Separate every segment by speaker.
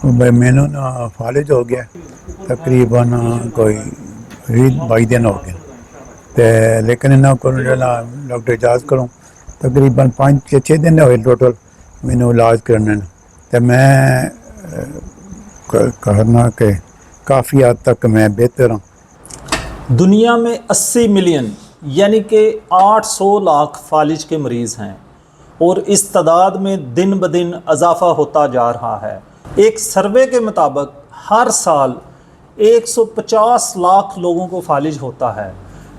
Speaker 1: मैनू ना फालिज हो गया तकरीबन कोई 20-22 दिन हो गए ते लेकिन इन्होंने को डॉक्टर इजाज करूँ तकरीबन 5-6 दिन होए टोटल मैनू इलाज करने तो मैं कहना कि काफ़ी हद तक मैं बेहतर हूँ।
Speaker 2: दुनिया में 80 मिलियन यानी कि 800 लाख फालिज के मरीज़ हैं और इस तादाद में दिन ब दिन इजाफा होता जा रहा है। एक सर्वे के मुताबिक हर साल 150 लाख लोगों को फालिज होता है,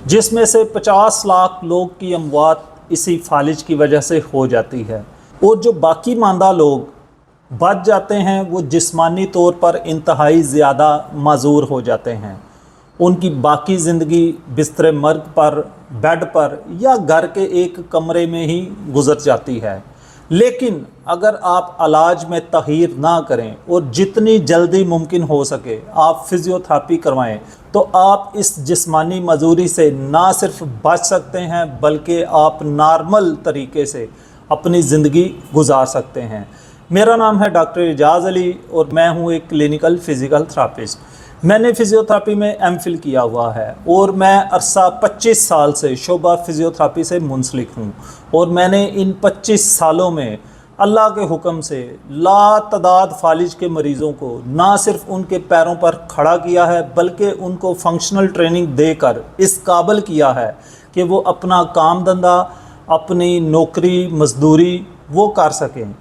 Speaker 2: जिसमें से 50 लाख लोग की अमवात इसी फालिज की वजह से हो जाती है और जो बाकी मांदा लोग बच जाते हैं वो जिस्मानी तौर पर इंतहाई ज़्यादा माजूर हो जाते हैं। उनकी बाकी ज़िंदगी बिस्तर मर्ग पर, बेड पर या घर के एक कमरे में ही गुजर जाती है। लेकिन अगर आप इलाज में तग़यीर ना करें और जितनी जल्दी मुमकिन हो सके आप फिज़ियोथेरेपी करवाएं तो आप इस जिस्मानी मजूरी से ना सिर्फ बच सकते हैं बल्कि आप नॉर्मल तरीके से अपनी ज़िंदगी गुजार सकते हैं। मेरा नाम है डॉक्टर एजाज़ अली और मैं हूँ एक क्लिनिकल फ़िज़िकल थेरेपिस्ट। मैंने फ़िज़ियोथेरेपी में एमफिल किया हुआ है और मैं अरसा 25 साल से शोबा फ़िज़ियोथेरेपी से मुंसलिक हूँ और मैंने इन 25 सालों में अल्लाह के हुक्म से लातादाद फालिज के मरीज़ों को ना सिर्फ उनके पैरों पर खड़ा किया है बल्कि उनको फंक्शनल ट्रेनिंग देकर इस काबिल किया है कि वो अपना काम धंधा, अपनी नौकरी मजदूरी वो कर सकें।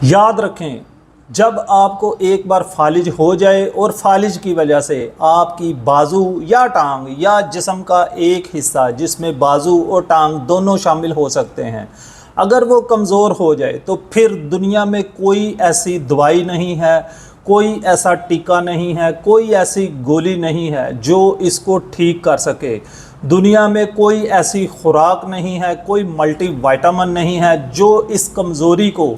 Speaker 2: याद रखें, जब आपको एक बार फालिज हो जाए और फालिज की वजह से आपकी बाजू या टांग या जिस्म का एक हिस्सा जिसमें बाजू और टांग दोनों शामिल हो सकते हैं, अगर वो कमज़ोर हो जाए तो फिर दुनिया में कोई ऐसी दवाई नहीं है, कोई ऐसा टीका नहीं है, कोई ऐसी गोली नहीं है जो इसको ठीक कर सके। दुनिया में कोई ऐसी खुराक नहीं है, कोई मल्टीविटामिन नहीं है जो इस कमज़ोरी को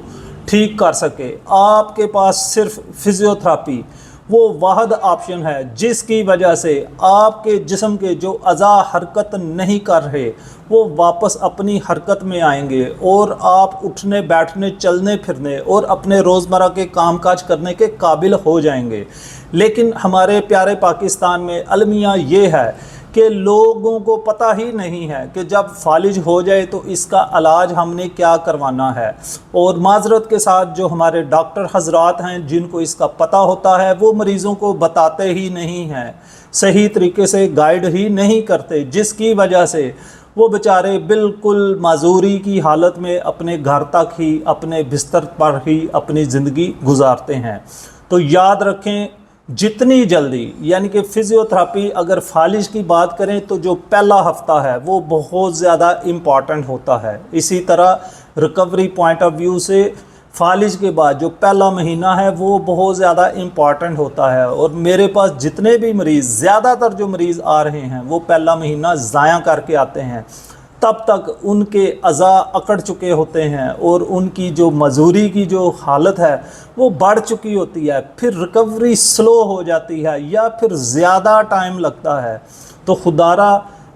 Speaker 2: ठीक कर सके। आपके पास सिर्फ फिज़ियोथेरेपी वो वाहद ऑप्शन है जिसकी वजह से आपके जिस्म के जो अज़ा हरकत नहीं कर रहे वो वापस अपनी हरकत में आएंगे और आप उठने बैठने चलने फिरने और अपने रोज़मर्रा के कामकाज करने के काबिल हो जाएंगे। लेकिन हमारे प्यारे पाकिस्तान में अलमिया ये है कि लोगों को पता ही नहीं है कि जब फालिज हो जाए तो इसका इलाज हमने क्या करवाना है। और माजरत के साथ जो हमारे डॉक्टर हजरात हैं जिनको इसका पता होता है वो मरीज़ों को बताते ही नहीं हैं, सही तरीके से गाइड ही नहीं करते, जिसकी वजह से वो बेचारे बिल्कुल माजूरी की हालत में अपने घर तक ही अपने बिस्तर पर ही अपनी ज़िंदगी गुजारते हैं। तो याद रखें, जितनी जल्दी यानी कि फ़िज़ियोथेरेपी अगर फालिज की बात करें तो जो पहला हफ़्ता है वो बहुत ज़्यादा इम्पॉर्टेंट होता है। इसी तरह रिकवरी पॉइंट ऑफ व्यू से फालिज के बाद जो पहला महीना है वो बहुत ज़्यादा इम्पॉर्टेंट होता है। और मेरे पास जितने भी मरीज़, ज़्यादातर जो मरीज़ आ रहे हैं वो पहला महीना ज़ाया करके आते हैं, तब तक उनके अज़ा अकड़ चुके होते हैं और उनकी जो मजूरी की जो हालत है वो बढ़ चुकी होती है, फिर रिकवरी स्लो हो जाती है या फिर ज़्यादा टाइम लगता है। तो खुदारा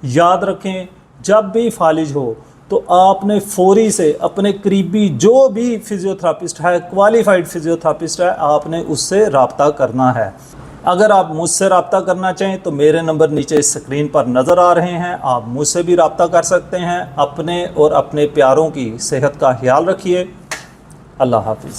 Speaker 2: याद रखें, जब भी फालिज हो तो आपने फौरी से अपने करीबी जो भी फ़िज़ियोथेरेपिस्ट है, क्वालिफाइड फ़िज़ियोथेरेपिस्ट है, आपने उससे रब्ता करना है। अगर आप मुझसे रब्ता करना चाहें तो मेरे नंबर नीचे स्क्रीन पर नज़र आ रहे हैं, आप मुझसे भी रब्ता कर सकते हैं। अपने और अपने प्यारों की सेहत का ख्याल रखिए। अल्लाह हाफ़िज़।